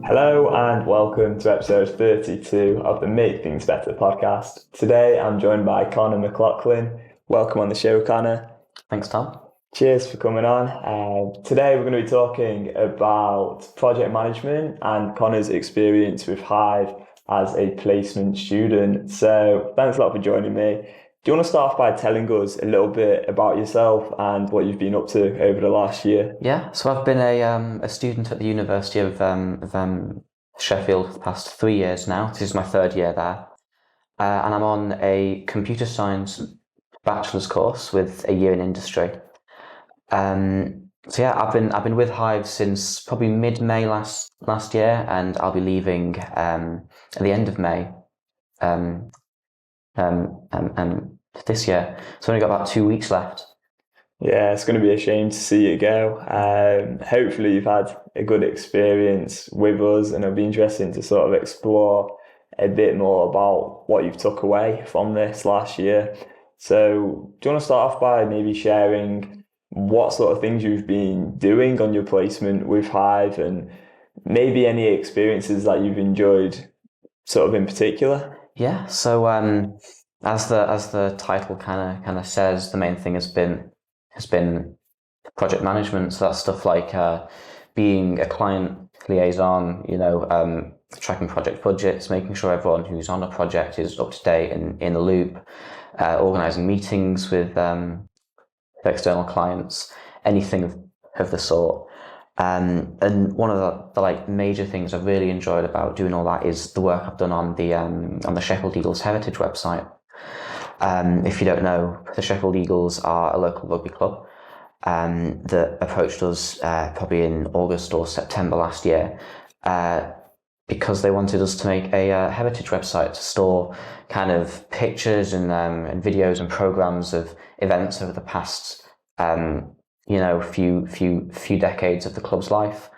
Hello and welcome to episode 32 of the Make Things Better podcast. Today I'm joined by Connor McLaughlin. Welcome on the show, Connor. Thanks, Tom. Cheers for coming on. Today we're going to be talking about project management and Connor's experience with Hive as a placement student. So thanks a lot for joining me. Do you want to start off by telling us a little bit about yourself and what you've been up to over the last year? Yeah, so I've been a student at the University of Sheffield for the past 3 years now. This is my third year there, and I'm on a computer science bachelor's course with a year in industry. So yeah, I've been with Hive since probably mid-May last year, and I'll be leaving at the end of May. This year. So I've only got about 2 weeks left. Yeah, it's going to be a shame to see you go. Hopefully you've had a good experience with us, and it'll be interesting to sort of explore a bit more about what you've took away from this last year. So do you want to start off by maybe sharing what sort of things you've been doing on your placement with Hive and maybe any experiences that you've enjoyed sort of in particular? Yeah, so as the title kind of says, the main thing has been project management. So that's stuff like being a client liaison, tracking project budgets, making sure everyone who's on a project is up to date and in the loop, organising meetings with external clients, anything of the sort. And one of the major things I've really enjoyed about doing all that is the work I've done on the Sheffield Eagles Heritage website. If you don't know, the Sheffield Eagles are a local rugby club that approached us probably in August or September last year because they wanted us to make a heritage website to store kind of pictures and videos and programs of events over the past few decades of the club's life,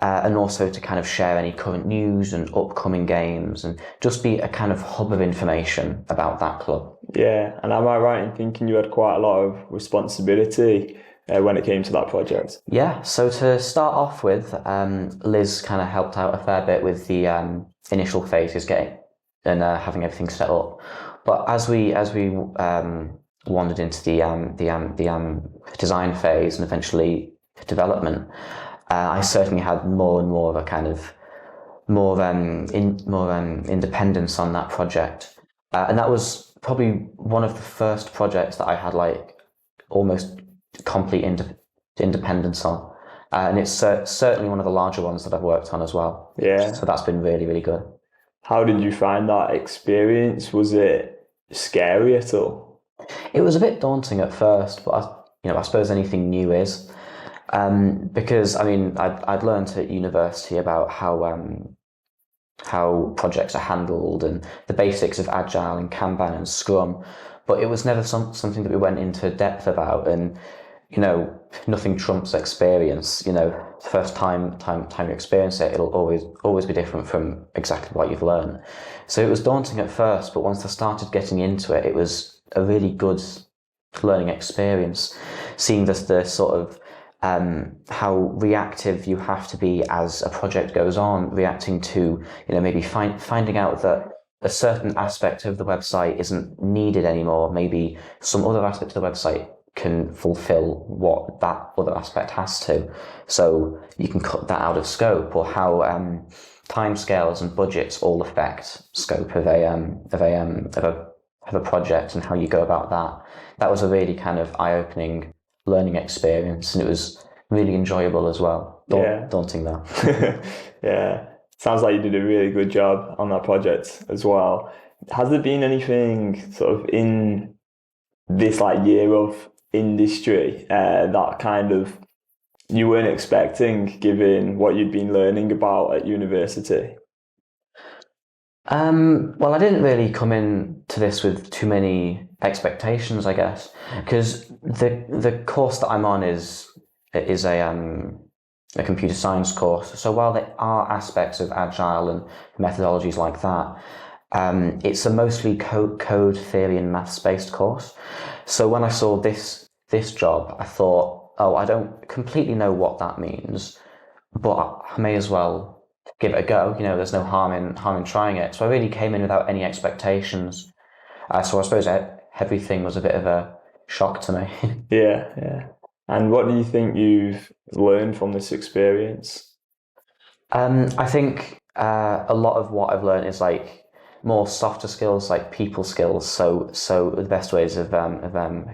and also to kind of share any current news and upcoming games and just be a kind of hub of information about that club. Yeah, and am I right in thinking you had quite a lot of responsibility when it came to that project? Yeah, so to start off with, Liz kind of helped out a fair bit with the initial phases, getting and having everything set up. But as we wandered into the design phase and eventually development, I certainly had more and more of a kind of more independence on that project, and that was probably one of the first projects that I had like almost complete independence on, and it's certainly one of the larger ones that I've worked on as well. Yeah. So that's been really, really good. How did you find that experience? Was it scary at all? It was a bit daunting at first, but I suppose anything new is. Because I'd learned at university about how projects are handled and the basics of Agile and Kanban and Scrum, but it was never something that we went into depth about. And nothing trumps experience. The first time you experience it, it'll always be different from exactly what you've learned. So it was daunting at first, but once I started getting into it, it was a really good learning experience. Seeing the sort of how reactive you have to be as a project goes on, reacting to, maybe finding out that a certain aspect of the website isn't needed anymore. Maybe some other aspect of the website can fulfill what that other aspect has to. So you can cut that out of scope, or how timescales and budgets all affect scope of a project and how you go about that. That was a really kind of eye-opening learning experience, and it was really enjoyable as well. Daunting though. Yeah, sounds like you did a really good job on that project as well. Has there been anything sort of in this year of industry that kind of you weren't expecting, given what you'd been learning about at university? Well, I didn't really come into this with too many expectations, I guess, because the course that I'm on is a computer science course. So while there are aspects of Agile and methodologies like that, it's a mostly code theory and maths based course. So when I saw this job, I thought, oh, I don't completely know what that means, but I may as well give it a go. There's no harm in trying it. So I really came in without any expectations. So I suppose everything was a bit of a shock to me. Yeah, yeah. And what do you think you've learned from this experience? I think a lot of what I've learned is like more softer skills, like people skills. So the best ways of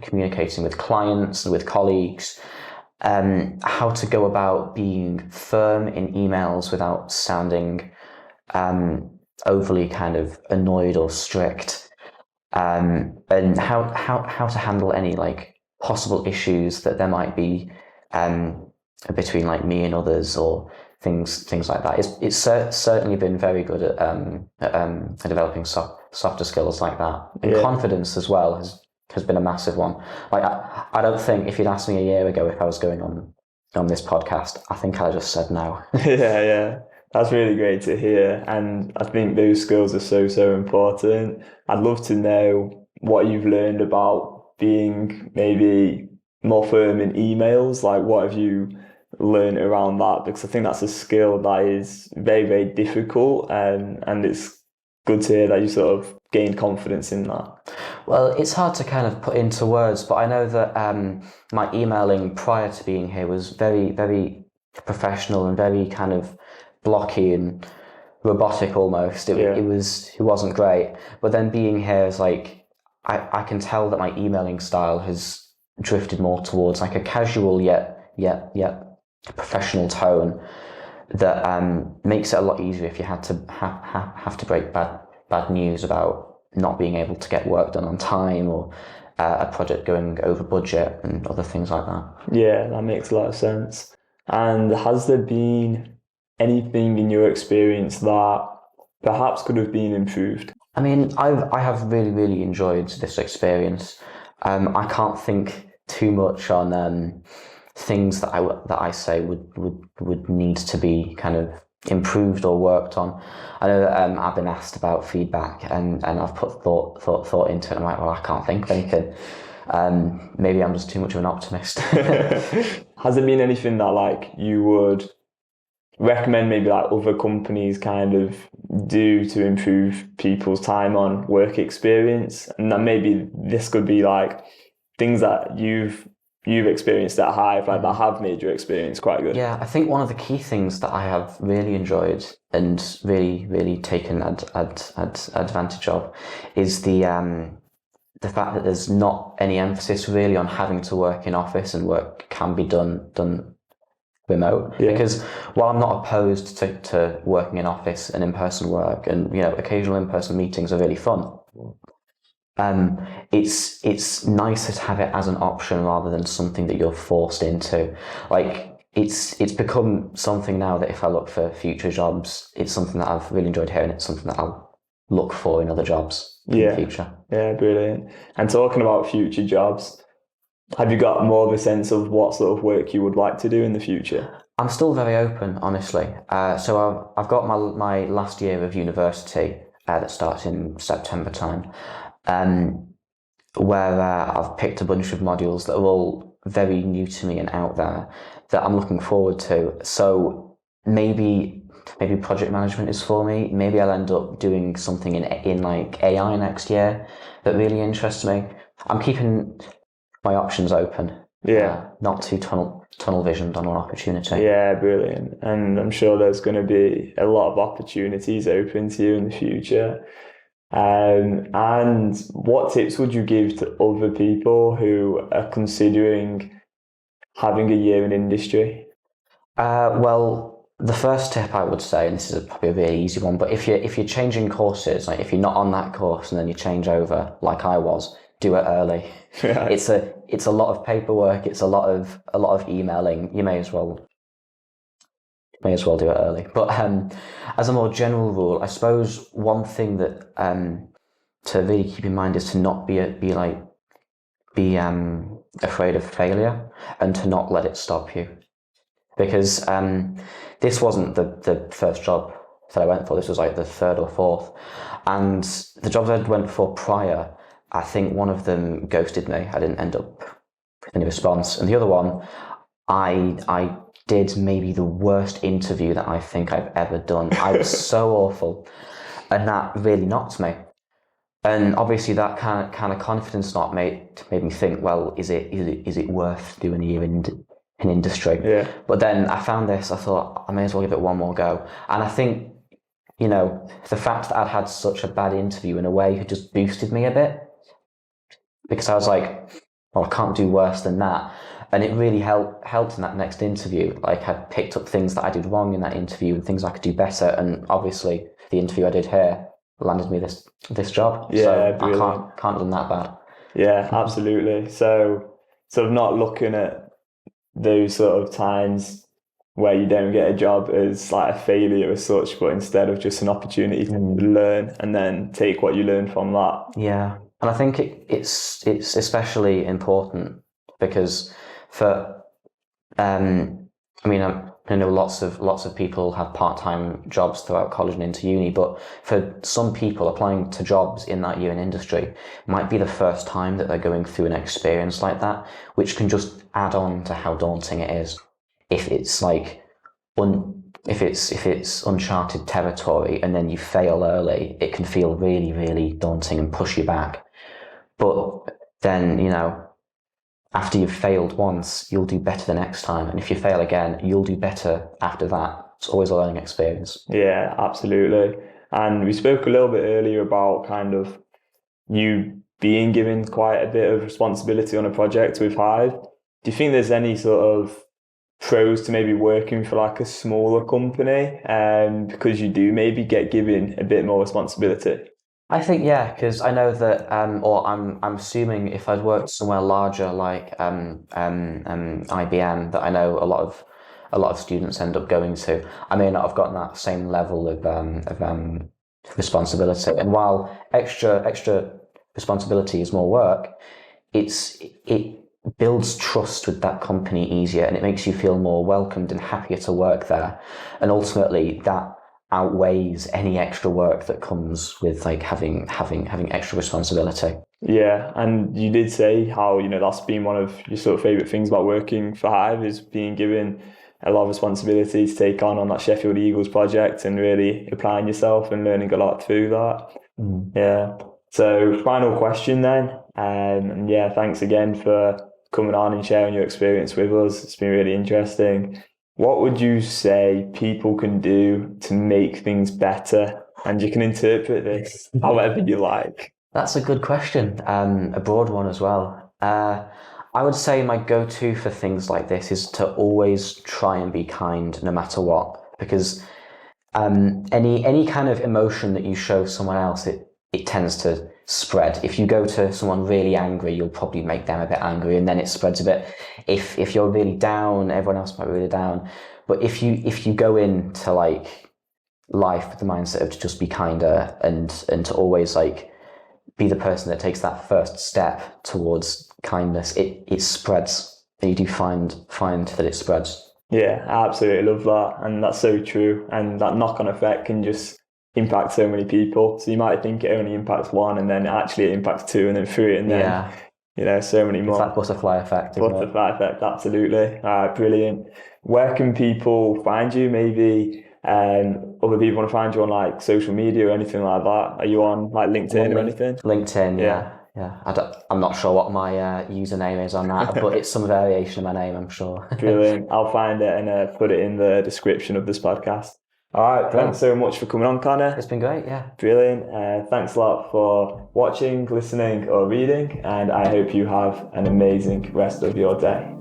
communicating with clients and with colleagues, how to go about being firm in emails without sounding overly kind of annoyed or strict, and how to handle any like possible issues that there might be between like me and others or things like that. It's certainly been very good at developing softer skills like that, and confidence as well has been a massive one. Like I don't think if you'd asked me a year ago if I was going on this podcast, I think I just said no. Yeah. That's really great to hear. And I think those skills are so important. I'd love to know what you've learned about being maybe more firm in emails. Like, what have you learned around that? Because I think that's a skill that is very difficult. And it's good to hear that you sort of gained confidence in that. Well, it's hard to kind of put into words, but I know that my emailing prior to being here was very professional and very kind of blocky and robotic almost. It wasn't great. But then being here is like I can tell that my emailing style has drifted more towards like a casual yet professional tone that makes it a lot easier if you had to have to break bad news about not being able to get work done on time or a project going over budget and other things like that. Yeah, that makes a lot of sense. And has there been anything in your experience that perhaps could have been improved? I mean, I have really enjoyed this experience. I can't think too much on things that I say would need to be kind of improved or worked on. I know that I've been asked about feedback and I've put thought into it. I'm like, well, I can't think of anything. Maybe I'm just too much of an optimist. Has there been anything that like you would recommend maybe like other companies kind of do to improve people's time on work experience? And then maybe this could be like things that you've experienced at Hive, like that have made your experience quite good. Yeah, I think one of the key things that I have really enjoyed and really taken advantage of is the fact that there's not any emphasis really on having to work in office, and work can be done remote. Yeah. Because while I'm not opposed to working in office and in-person work, and occasional in-person meetings are really fun, it's nicer to have it as an option rather than something that you're forced into. Like it's become something now that if I look for future jobs, it's something that I've really enjoyed here, and it's something that I'll look for in other jobs in the future. Yeah, brilliant. And talking about future jobs, have you got more of a sense of what sort of work you would like to do in the future? I'm still very open, honestly. So I've got my last year of university that starts in September time, where I've picked a bunch of modules that are all very new to me and out there that I'm looking forward to. So maybe project management is for me. Maybe I'll end up doing something in like AI next year that really interests me. I'm keeping my options open. Yeah. Not too tunnel visioned on one opportunity. Yeah, brilliant. And I'm sure there's going to be a lot of opportunities open to you in the future. And what tips would you give to other people who are considering having a year in industry? Well, the first tip I would say, and this is probably a really easy one, but if you're changing courses, like if you're not on that course and then you change over, like I was, do it early. Yeah. It's a lot of paperwork. It's a lot of emailing. You may as well do it early. But as a more general rule, I suppose one thing that to really keep in mind is to not be afraid of failure and to not let it stop you. Because this wasn't the first job that I went for. This was like the third or fourth. And the jobs I went for prior, I think one of them ghosted me. I didn't end up with any response. And the other one, I did maybe the worst interview that I think I've ever done. I was so awful, and that really knocked me. And obviously, that kind of confidence knock made me think, well, is it worth doing a year in industry? Yeah. But then I found this. I thought I may as well give it one more go. And I think, you know, the fact that I'd had such a bad interview in a way had just boosted me a bit, because I was like, well, I can't do worse than that. And it really helped in that next interview. Like, I picked up things that I did wrong in that interview and things I could do better. And obviously, the interview I did here landed me this job. Yeah, so brilliant. I can't have done that bad. Yeah, absolutely. So sort of not looking at those sort of times where you don't get a job as like a failure as such, but instead of just an opportunity to learn and then take what you learn from that. Yeah, and I think it's especially important because for I mean, I know lots of people have part-time jobs throughout college and into uni, but for some people, applying to jobs in that year in industry might be the first time that they're going through an experience like that, which can just add on to how daunting it is. If it's like if it's uncharted territory and then you fail early, it can feel really, really daunting and push you back. But then, you know, after you've failed once, you'll do better the next time. And if you fail again, you'll do better after that. It's always a learning experience. Yeah, absolutely. And we spoke a little bit earlier about kind of you being given quite a bit of responsibility on a project with Hive. Do you think there's any sort of pros to maybe working for like a smaller company, because you do maybe get given a bit more responsibility? I think, yeah, because I know that, or I'm assuming if I'd worked somewhere larger like IBM, that I know a lot of students end up going to, I may not have gotten that same level of responsibility. And while extra responsibility is more work, it builds trust with that company easier, and it makes you feel more welcomed and happier to work there. And ultimately, that outweighs any extra work that comes with like having extra responsibility. Yeah, and you did say how, you know, that's been one of your sort of favourite things about working for Hive, is being given a lot of responsibility to take on that Sheffield Eagles project and really applying yourself and learning a lot through that. Yeah. So final question then, and yeah, thanks again for coming on and sharing your experience with us. It's been really interesting. What would you say people can do to make things better? And you can interpret this however you like. That's a good question, a broad one as well. I would say my go-to for things like this is to always try and be kind no matter what, because any kind of emotion that you show someone else, it tends to spread. If you go to someone really angry, you'll probably make them a bit angry, and then it spreads a bit. If you're really down, everyone else might be really down. But if you go into like life with the mindset of to just be kinder and to always like be the person that takes that first step towards kindness, it spreads. And you do find that it spreads. Yeah, I absolutely love that, and that's so true. And that knock-on effect can just impact so many people. So you might think it only impacts one, and then actually it impacts two, and then three, and then you know, so many more. It's that butterfly effect. Butterfly effect, absolutely. Brilliant. Where can people find you? Maybe other people want to find you on like social media or anything like that. Are you on like LinkedIn or anything? LinkedIn, yeah. I'm not sure what my username is on that, but it's some variation of my name, I'm sure. Brilliant. I'll find it and put it in the description of this podcast. All right, thanks so much for coming on, Connor. It's been great, yeah. Brilliant. Thanks a lot for watching, listening, or reading, and I hope you have an amazing rest of your day.